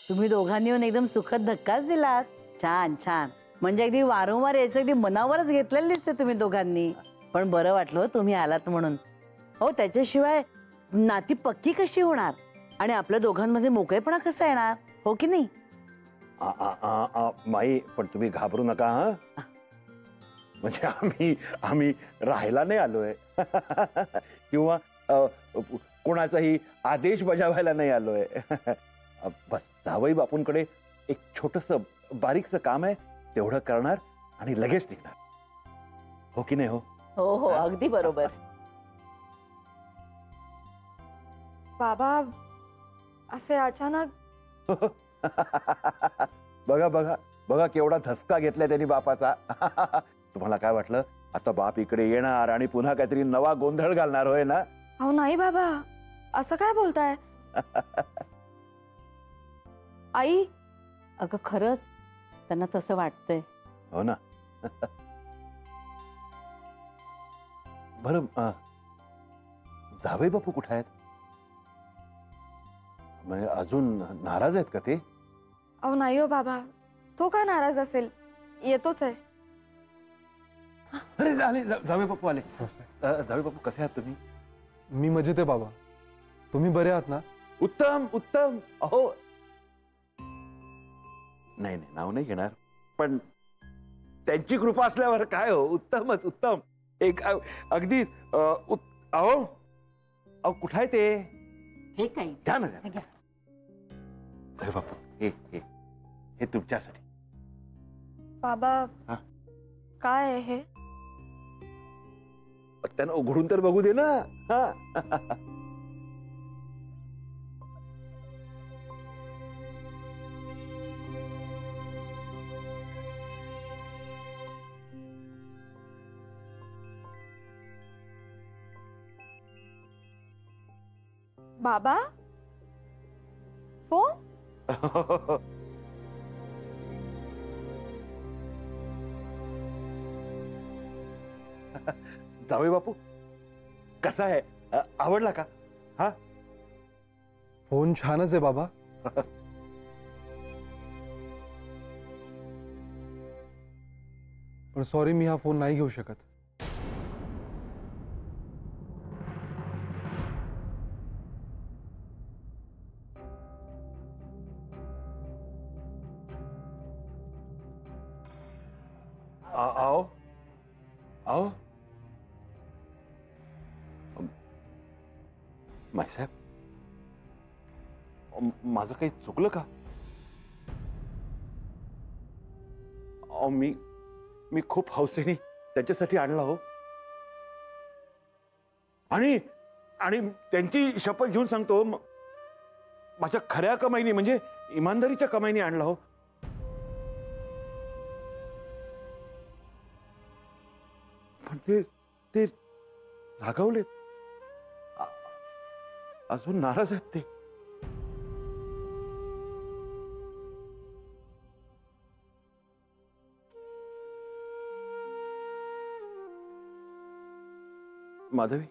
तुम्ही दोघांनी येऊन एकदम सुखद धक्काच दिलात. छान छान. म्हणजे अगदी वारंवार यायचं अगदी मनावरच घेतलेलं दिसते तुम्ही दोघांनी. पण बरं वाटलं तुम्ही आलात म्हणून. हो, त्याच्याशिवाय नाती पक्की कशी होणार आणि आपल्या दोघांमध्ये मोकळेपणा कसा येणार, हो की नाही? माई, पण तुम्ही घाबरू नका. हा, म्हणजे आम्ही राहायला नाही आलोय किंवा कोणाचाही आदेश बजावायला नाही आलोय. बस जावई बापूंकडे एक छोटस बारीकचं काम आहे, तेवढं करणार आणि लगेच निघणार. हो की नाही? हो हो हो, अगदी बरोबर. बाबा असे अचानक बघा बघा बघा, केवढा धसका घेतलाय त्यांनी बापाचा. तुम्हाला काय वाटलं आता बाप इकडे येणार आणि पुन्हा काहीतरी नवा गोंधळ घालणार, होय ना? अहो नाही बाबा, असं काय बोलताय? आई, अगं खरंच त्यांना तसं वाटतंय. हो ना. बरं, जावई बापू कुठे आहेत? म्हणजे अजून नाराज आहेत का ते? अहो नाही हो बाबा, तो का नाराज असेल, येतोच आहे. अरे आले जावई बापू आले. जावई बापू कसे आहात तुम्ही? मी मजेत आहे बाबा, तुम्ही बरे आहात ना? उत्तम उत्तम. अहो नाही नाही, नाव नाही घेणार, पण त्यांची कृपा असल्यावर काय हो, उत्तमच उत्तम. एक अगदी अहो अहो कुठं आहे ते? हे काही द्या ना, द्या. जावई बापू, हे हे हे तुमच्यासाठी. बाबा हा? काय आहे हे? त्यांना उघडून तर बघू दे ना. हा. बाबा फोन? जावई बापू कसा आहे, आवडला का? हा, फोन छानच आहे बाबा. पण सॉरी, मी हा फोन नाही घेऊ शकत. आओ आओ माईसाहेब, माझं काही चुकलं का? अहो मी खूप हौसेने त्याच्यासाठी आणला हो. आणि आणि त्यांची शपथ घेऊन सांगतो, माझ्या खऱ्या कमाईने म्हणजे इमानदारीच्या कमाईने आणला हो. पण ते रागावलेत, अजून नाराज आहेत ते. माधवी,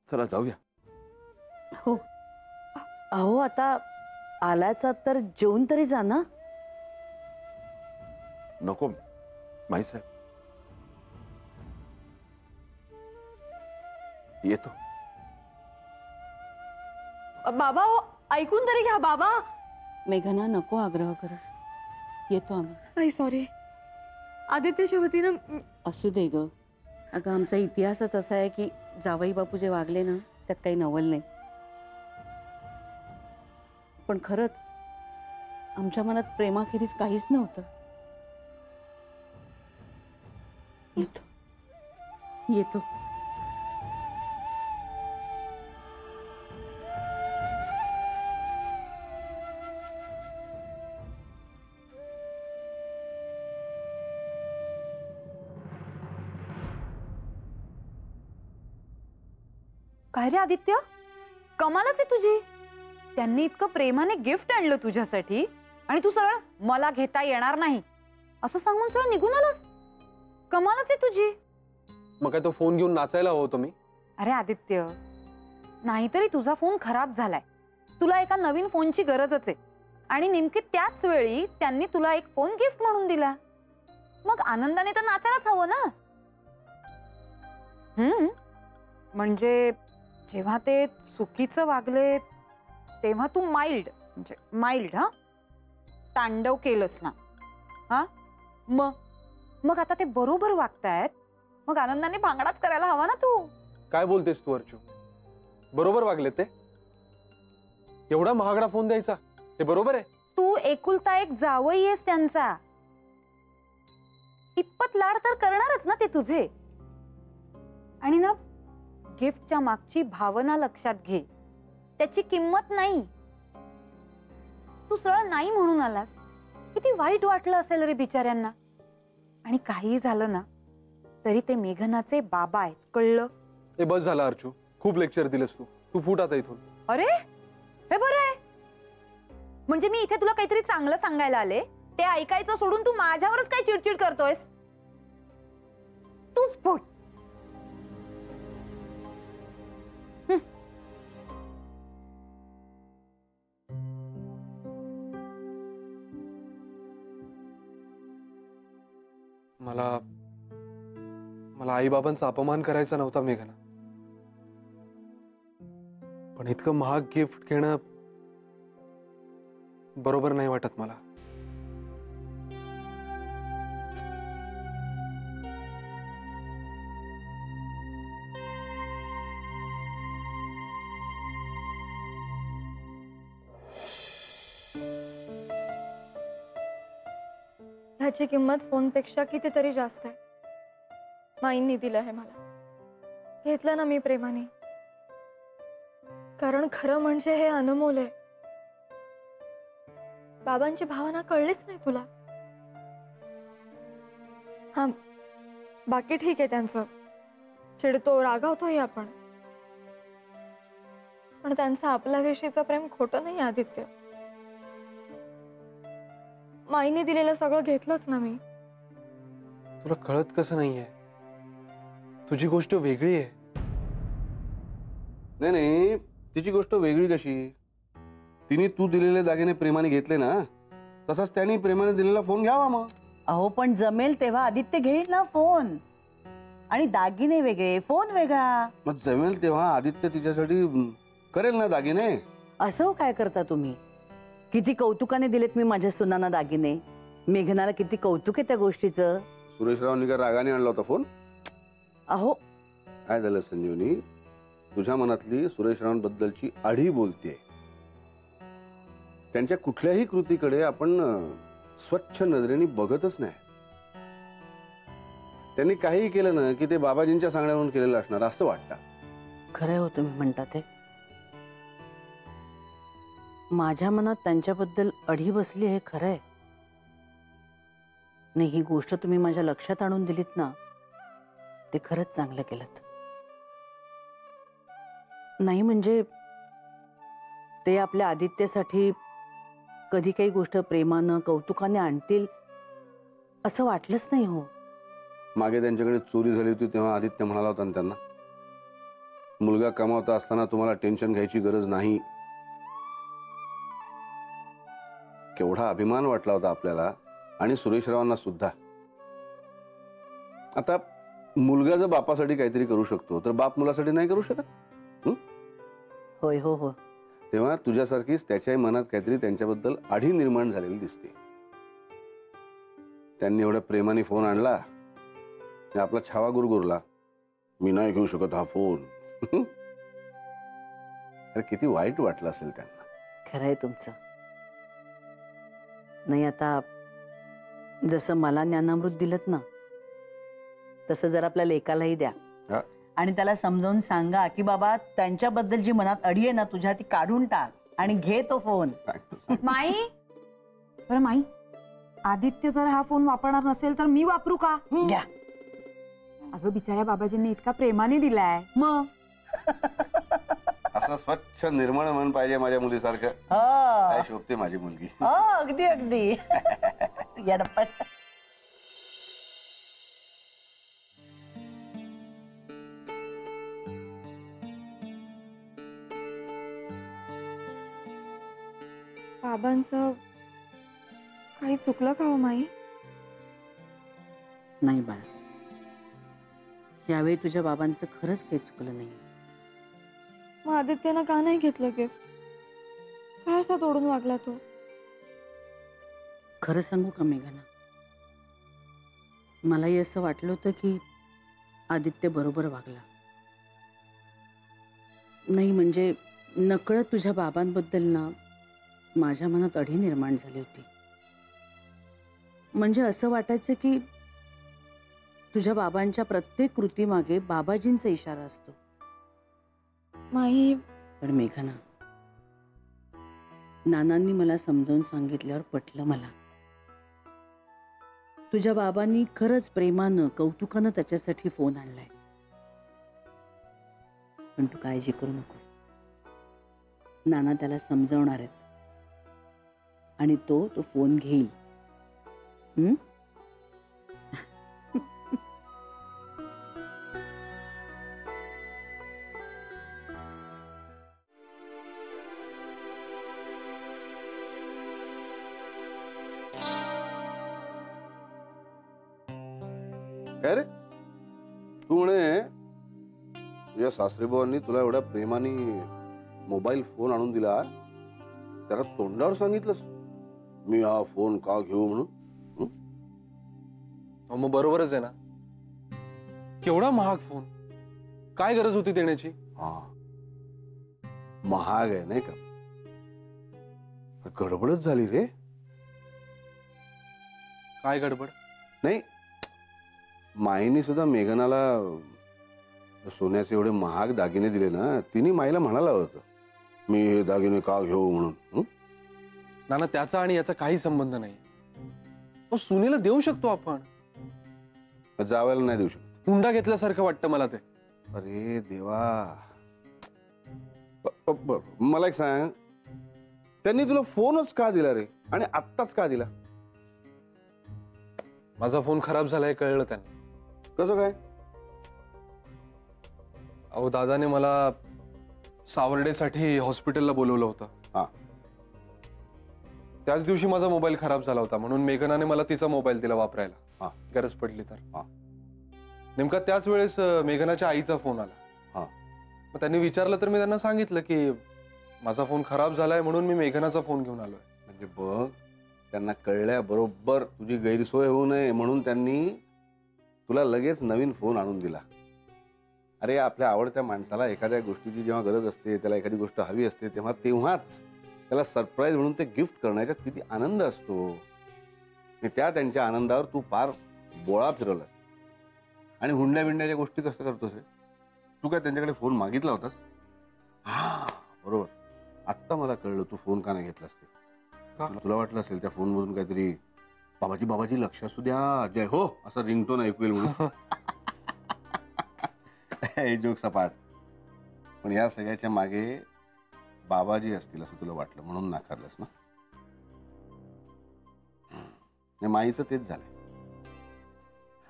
चला जाऊया. हो. अहो आता आलाचा तर जेवून तरी जा ना. नको माईसाहेब, येतो. बाबा ऐकून तरी घ्या बाबा. मेघना नको आग्रह कर, येतो आम्ही. नाही सॉरी, आदित्यच्या वतीनं. असू दे ग. अगं आमचा इतिहासच असा आहे की जावई बापू जे वागले ना त्यात काही नवल नाही. पण खरंच आमच्या मनात प्रेमाखेरीज काहीच नव्हतं. येतो येतो. काय रे आदित्य, कमालच आहे तुझी. त्यांनी इतकं प्रेमाने गिफ्ट आणलं तुझ्यासाठी आणि तू सरळ मला घेता येणार नाही असं सांगून सरळ निघून आलास. कमालच आहे तुझी. मग काय तो फोन घेऊन नाचायला हवं होतं मी? अरे आदित्य, नाहीतरी तुझा फोन खराब झालाय तुला एका नवीन फोनची गरजच आहे आणि नेमकी त्याच वेळी त्यांनी तुला एक फोन गिफ्ट म्हणून दिला. मग आनंदाने तर नाचायलाच हवं ना. म्हणजे जेव्हा ते चुकीचं वागले तेव्हा तू माइल्ड हा तांडव केलंस ना. हा मग आता ते बरोबर वागतायत, मग आनंदाने भांगडाच करायला हवा ना तू. काय बोलतेस तू अर्चू? बरोबर वागले ते? एवढा महागडा फोन द्यायचा हे बरोबर आहे? तू एकुलता एक जावई आहेस त्यांचा. इतपत लाड तर करणारच ना ते तुझे. आणि ना गिफ्टच्या मागची भावना लक्षात घे, त्याची किंमत नाही. तू सरळ नाही म्हणून आलास. किती वाईट वाटलं असेल रे बिचाऱ्यांना. आणि काही झालं ना तरी ते मेघनाचे बाबा आहेत, कळलं? हे बस झालं अर्चू, खूप लेक्चर दिलेस तू. तू फुट आता इथून. अरे हे बरं आहे. म्हणजे मी इथे तुला काहीतरी चांगलं सांगायला आले, ते ऐकायचं सोडून तू माझ्यावरच काय चिडचिड करतोयस? तूच फुट. मला आई बाबांचा अपमान करायचा नव्हता मेघना, पण इतकं महाग गिफ्ट घेणं बरोबर नाही वाटत मला. ह्याची किंमत फोनपेक्षा कितीतरी जास्त आहे. माईंनी दिलं आहे मला. घेतलं ना मी प्रेमाने. कारण खरं म्हणजे हे अनमोल आहे. बाबांची भावना कळलीच नाही तुला. हा बाकी ठीक आहे त्यांचं, चिडतो रागावतोही आपण, पण त्यांचं आपल्याविषयीचं प्रेम खोटं नाही आदित्य. माईने दिलेलं सगळं घेतलंच ना मी. तुला कळत कसं नाहीये? तुझी गोष्ट वेगळी आहे. नाही, तिची गोष्ट वेगळी कशी? तिने तू दिलेले दागिने प्रेमाने घेतले ना, तसाच त्याने प्रेमाने दिलेला फोन घ्यावा मग. अहो पण जमेल तेव्हा आदित्य घेईल ना फोन. आणि दागिने वेगळे, फोन वेगळा. मग जमेल तेव्हा आदित्य तिच्यासाठी करेल ना दागिने. असं काय करता तुम्ही? किती कौतुकाने दिलेत मी माझ्या सुनांना दागिने. मेघनाला किती कौतुक आहे त्या गोष्टीचं. सुरेशरावनी का रागाने आणला होता फोन? अहो काय झालं संजीवनी, तुझ्या मनातली सुरेशरावांबद्दलची आढी बोलते. त्यांच्या कुठल्याही कृतीकडे आपण स्वच्छ नजरेने बघतच नाही. त्यांनी काही केलं ना की ते बाबाजींच्या सांगण्यावरून केलेलं असणार असं वाटतं. खरं हो तुम्ही म्हणता ते. माझ्या मनात त्यांच्याबद्दल अढी बसली हे खरं आहे. नाही, ही गोष्ट तुम्ही माझ्या लक्षात आणून दिलीत ना, ते खरंच चांगलं केलं. नाही म्हणजे ते आपल्या आदित्यसाठी कधी काही गोष्ट प्रेमानं कौतुकाने आणतील असं वाटलंच नाही हो. मागे त्यांच्याकडे चोरी झाली होती तेव्हा आदित्य म्हणाला होता ना त्यांना, मुलगा कमावता असताना तुम्हाला टेन्शन घ्यायची गरज नाही. केवढा अभिमान वाटला होता आपल्याला आणि सुरेशरावांना सुद्धा. आता मुलगा जर बापासाठी काहीतरी करू शकतो तर बाप मुलासाठी नाही करू शकत? होय हो हो. तेव्हा तुझ्यासारखीच त्याच्याही मनात काहीतरी त्यांच्याबद्दल आढी निर्माण झालेली दिसते. त्यांनी एवढ्या प्रेमाने फोन आणला, आपला छावा गुरगुरला, मी नाही घेऊ शकत हा फोन. अरे किती वाईट वाटलं असेल त्यांना. खरं आहे तुमचं. नाही आता जसं मला ज्ञानामृत दिलत ना, तसं जर आपल्या लेकालाही द्या. हा. आणि त्याला समजावून सांगा की बाबा त्यांच्याबद्दल जी मनात अडी आहे ना तुझ्या, ती काढून टाक आणि घे तो फोन. माई, बरं माई, आदित्य जर हा फोन वापरणार नसेल तर मी वापरू का? घ्या. अगं बिचाऱ्या बाबाजींनी इतका प्रेमाने दिलाय. मग असं स्वच्छ निर्मळ मन पाहिजे माझ्या मुलीसारखं. हो काय शोभते माझी मुलगी. हो, अगदी अगदी. येडपट. बाबांचं काही चुकलं का हो माई? नाही बाळा, यावेळी तुझ्या बाबांचं खरंच काही चुकलं नाही. मग आदित्यनं का नाही घेतलं गिफ्ट? काय असा तोडून वागला तो? खरं सांगू का मेघना, मलाही असं वाटलं होतं की आदित्य बरोबर वागला नाही. म्हणजे नकळत तुझ्या बाबांबद्दल ना माझ्या मनात अढी निर्माण झाली होती. म्हणजे असं वाटायचं की तुझ्या बाबांच्या प्रत्येक कृतीमागे बाबाजींचा इशारा असतो. माई, पण मेघना, नानांनी मला समजावून सांगितल्यावर पटलं मला. तुझ्या बाबांनी खरंच प्रेमानं कौतुकानं त्याच्यासाठी फोन आणलाय. पण तू काळजी करू नकोस, नाना त्याला समजावणार आहेत आणि तो फोन घेईल. हम्म? काय रे, तू म्हणे तुझ्या सासरेबुवांनी तुला एवढ्या प्रेमाने मोबाईल फोन आणून दिला, त्याला तोंडावर सांगितलंस मी हा फोन का घेऊ म्हणून? मग बरोबरच आहे ना. केवढा महाग फोन, काय गरज होती देण्याची? हा, महाग आहे नाही का? गडबडच झाली रे. काय गडबड? नाही, माईनी सुद्धा मेघनाला सोन्याचे एवढे महाग दागिने दिले ना, तिने माईला म्हणाला होतं मी हे दागिने का घेऊ म्हणून. नाना, त्याचा आणि याचा काही संबंध नाही. सुनेला देऊ शकतो आपण. जावायला नाही देऊ शकतो. हुंडा घेतल्यासारखं वाटतं मला ते. अरे देवा, मला एक सांग, त्यांनी तुला फोनच का दिला रे, आणि आत्ताच का दिला? माझा फोन खराब झालाय कळलं त्यांना. कसं काय? अहो, दादाने मला सावर्डेसाठी हॉस्पिटलला बोलवलं होतं. हा. त्याच दिवशी माझा मोबाईल खराब झाला होता, म्हणून मेघनाने मला तिचा मोबाईल दिला वापरायला. हा. गरज पडली तर. हा. नेमका त्याच वेळेस मेघनाच्या आईचा फोन आला. हा. मग त्यांनी विचारलं तर मी त्यांना सांगितलं की माझा फोन खराब झालाय म्हणून मी मेघनाचा फोन घेऊन आलोय. म्हणजे बघ, त्यांना कळल्याबरोबर तुझी गैरसोय होऊ नये म्हणून त्यांनी तुला लगेच नवीन फोन आणून दिला. अरे, आपल्या आवडत्या माणसाला एखाद्या गोष्टीची जेव्हा गरज असते, त्याला एखादी गोष्ट हवी असते, तेव्हाच त्याला सरप्राईज म्हणून ते गिफ्ट करण्याच्यात किती आनंद असतो. आणि त्या त्यांच्या आनंदावर तू फार बोळा फिरवलास. आणि हुंड्या बिंड्याच्या गोष्टी कसं करतोस रे? तू काय त्यांच्याकडे फोन मागितला होतास? हा, बरोबर. आत्ता मला कळलं तू फोन का नाही घेतलास ते. तुला वाटलं असेल त्या फोन मधून काहीतरी बाबाजी लक्ष असू द्या, जय हो असं रिंगटोन ऐकू येईल म्हणून. हे जोक सपाट. पण या सगळ्याच्या मागे बाबाजी असतील असं तुला वाटलं म्हणून नाकारलंस ना? माईचं तेच झालंय.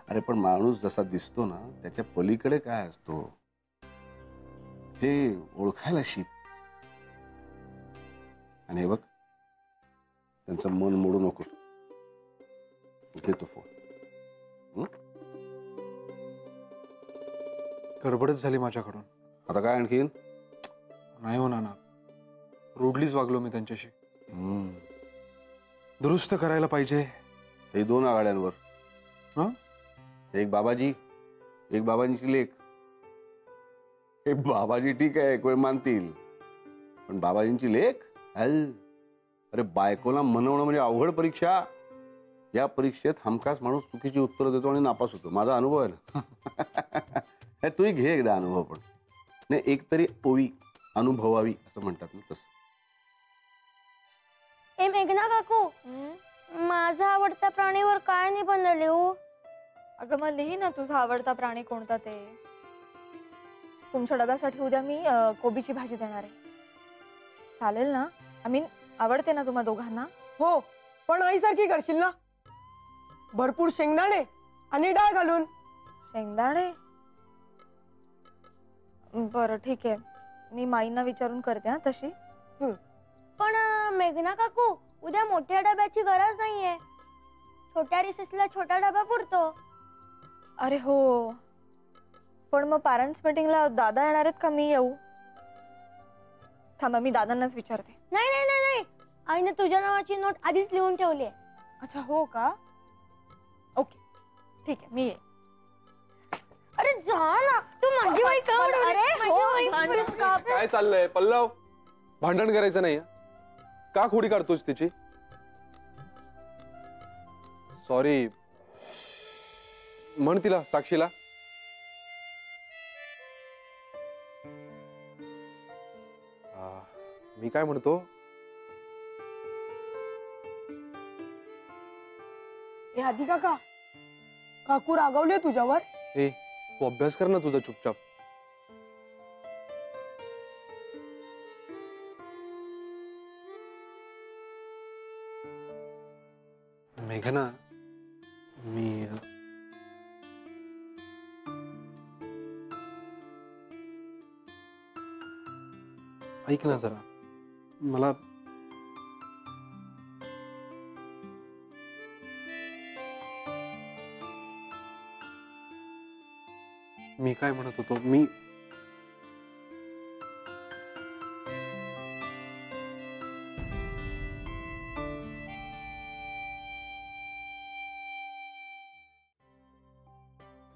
अरे, पण माणूस जसा दिसतो ना, त्याच्या पलीकडे काय असतो हे ओळखायला शिक. आणि हे बघ, त्यांचं मन मोडू नको. घेतो फोन. गडबडच झाली माझ्याकडून. आता काय आणखीन? नाही हो नाना, रूडलीच वागलो मी त्यांच्याशी. दुरुस्त करायला पाहिजे. हे दोन आघाड्यांवर. हं? एक बाबाजी, एक बाबांची लेख. हे बाबाजी ठीक आहे, कोण मानतील, पण बाबाजींची लेख? अरे, बायकोला मनवणं म्हणजे अवघड परीक्षा. या परीक्षेत हमखास माणूस चुकीची उत्तरं देतो आणि नापास होतो. माझा अनुभव आहे ना. तूही घे एकदा अनुभव. पण नाही, एकतरी ओवी अनुभवावी असं म्हणतात ना, तसं. ए मेघना काकू, माझा आवडता प्राणीवर काय निबंध लिहू? अगं, मग लिही ना तुझा आवडता प्राणी कोणता ते. तुमच्या डब्यासाठी उद्या मी कोबीची भाजी देणार आहे. चालेल ना? आवडते ना तुम्हा दोघांना? हो, पण आईसारखी करशील ना? भरपूर शेंगदाणे आणि डाळ घालून. शेंगदाणे? बरं, ठीक आहे. मी माईंना विचारून करते हा तशी. पण अगं मेघना काकू, उद्या मोठ्या डब्याची गरज नाहीये. छोट्या रिसेसला छोटा डबा पुरतो. अरे हो, पण मग पॅरेंट्स मीटिंगला दादा येणार आहेत का मी येऊ? थांबा, मी दादांनाच विचारते. नाही नाही नाही नाही, आईने तुझ्या नावाची नोट आधीच लिहून ठेवली आहे. अच्छा हो का? ओके ठीक आहे, मी येईन. अरे जा ना, तू माझी बाई का अरे उडवलीस? हो, माझी बाई भांडून का? काय चाललंय पल्लव? भांडण करायचं नाही हं? का खोडी काढतोस तिची? सॉरी म्हण तिला, साक्षीला. मी काय म्हणतो, हे आधी काका, काकू रागवले तुझ्यावर? ए तू अभ्यास कर ना तुझा चुपचाप. मेघना, मी ऐक ना जरा, मला मी काय म्हणत होतो, मी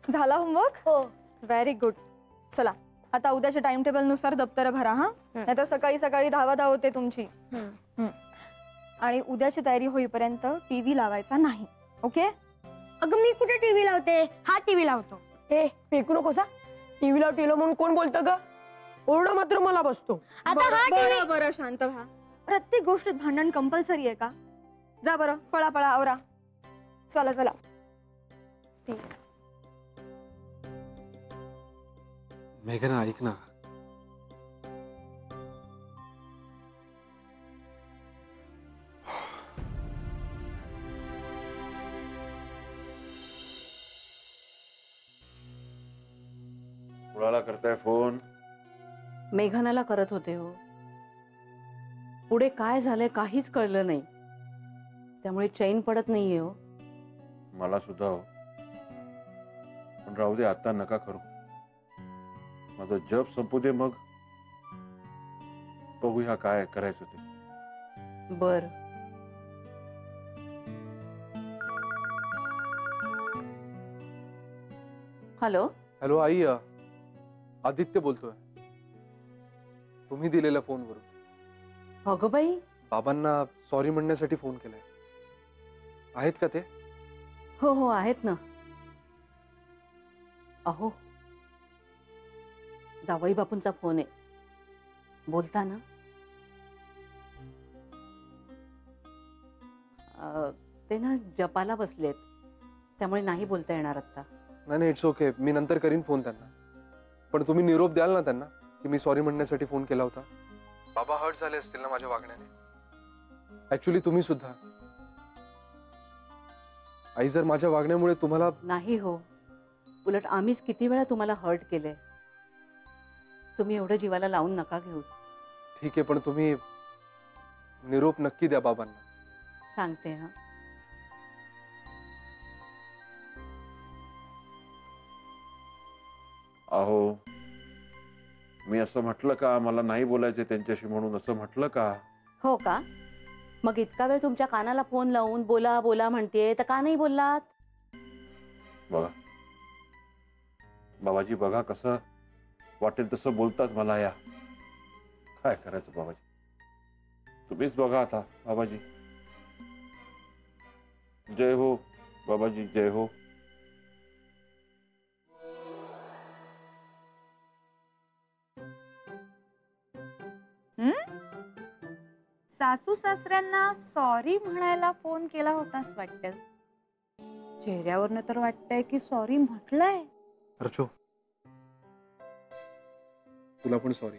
झाला होमवर्क? हो. Very good. चला आता उद्याच्या टाइम टेबल नुसार दप्तर भरा हा, नाहीतर सकाळी सकाळी धावा होते तुमची. आणि उद्याची तयारी होईपर्यंत टीव्ही लावायचा नाही. ओके? अगं मी कुठे टीव्ही लावते, हा टीव्ही लावतो. ए फेकू नकोस हा. टीव्ही लाव टीव्ही म्हणून कोण बोलतं ग? ओरडा मात्र मला बसतो. आता हा टीव्ही. बरं बरं शांत व्हा. प्रत्येक गोष्टीत भांडण कंपल्सरी आहे का? जा बरं, पळा पळा आवरा. चला चला. मेघना ऐक ना, कुणाला करताय फोन? मेघनाला करत होते हो. पुढे काय झालंय काहीच कळलं नाही, त्यामुळे चैन पडत नाहीये हो. मला सुद्धा हो, पण राहू दे, आता नका करू. माझा जप संपू दे, मग बघूया काय करायचं ते. बर. हॅलो. हॅलो आई, आदित्य बोलतोय. तुम्ही दिलेल्या फोनवरून. अगं बाई. बाबांना सॉरी म्हणण्यासाठी फोन केलाय. आहेत का ते? हो हो आहेत ना. अहो जावई बापूंचा फोन आहे, बोलता ना? ते ना जपाला बसलेत, त्यामुळे नाही बोलता येणार आता. नाही इट्स ओके, मी नंतर करीन फोन त्यांना. पण तुम्ही निरोप द्याल ना त्यांना की मी सॉरी म्हणण्यासाठी फोन केला होता. बाबा हर्ट झाले असतील ना माझ्या वागण्याने. ऍक्च्युली तुम्ही सुद्धा. आई, जर माझ्या वागण्यामुळे तुम्हाला. नाही हो, उलट आम्हीच किती वेळा तुम्हाला हर्ट केलंय. तुम्ही एवढं जीवाला लावून नका घेऊ. ठीक आहे, पण तुम्ही निरोप नक्की द्या बाबांना. सांगते हा. अहो, मी असं म्हटलं का मला नाही बोलायचं त्यांच्याशी म्हणून? असं म्हटलं का? हो का? मग इतका वेळ तुमच्या कानाला फोन लावून बोला बोला म्हणते, तर का नाही बोललात? बघा बाबाजी, बघा कसं वाटेल तसं बोलतात मला. या काय करायचं बाबाजी, तुम्हीच बघा आता. बाबाजी जय हो, बाबाजी जय हो. सासू सासऱ्यांना सॉरी म्हणायला फोन केला होतास वाटतं. चेहऱ्यावरनं तर वाटतंय की सॉरी म्हटलंय. अर्चो, तुला पण सॉरी.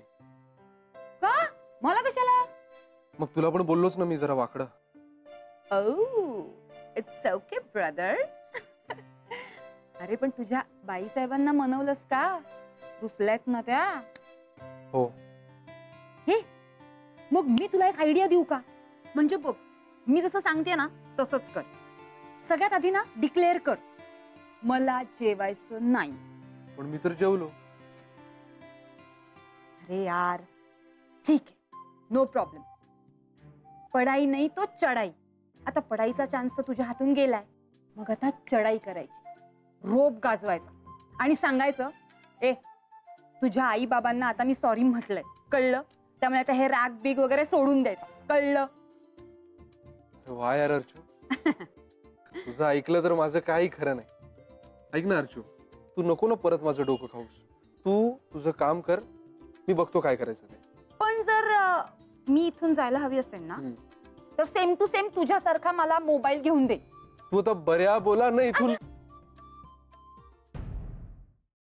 का? मला कशाला? मग तुला पण बोललोच ना मी जरा वाकडं. ओह, इट्स ओके ब्रदर. अरे पण तुझ्या बाई साहेबांना मनवलंस का? रुसल्यात ना त्या. हो. हे मग मी तुला एक आयडिया देऊ का? म्हणजे बघ, मी जसं सांगते ना तसंच कर. सगळ्यात आधी ना डिक्लेअर कर, मला जेवायचं नाही. पण मी तर जेवलो. अरे यार, ठीक आहे, नो प्रॉब्लेम. पढाई नाही तो चढाई. आता पढाईचा चान्स तर तुझ्या हातून गेलाय, मग आता चढाई करायची, रोप गाजवायचा आणि सांगायचं, ए तुझ्या आई बाबांना आता मी सॉरी म्हटलंय, कळलं? त्यामुळे आता हे रॅग बिग वगैरे सोडून द्यायचं, कळलं? वा यार अर्चू, तुझं ऐकलं तर माझं काही खरं नाही. ऐक ना अर्चू, तू नको ना परत माझं डोकं खाऊस. तू तुझं काम कर, मी बघतो काय करायचं ते. पण जर मी इथून जायला हवी असेल ना, तर सेम टू सेम तुझ्यासारखा मला मोबाईल घेऊन दे. तू आता बऱ्या बोला ना इथून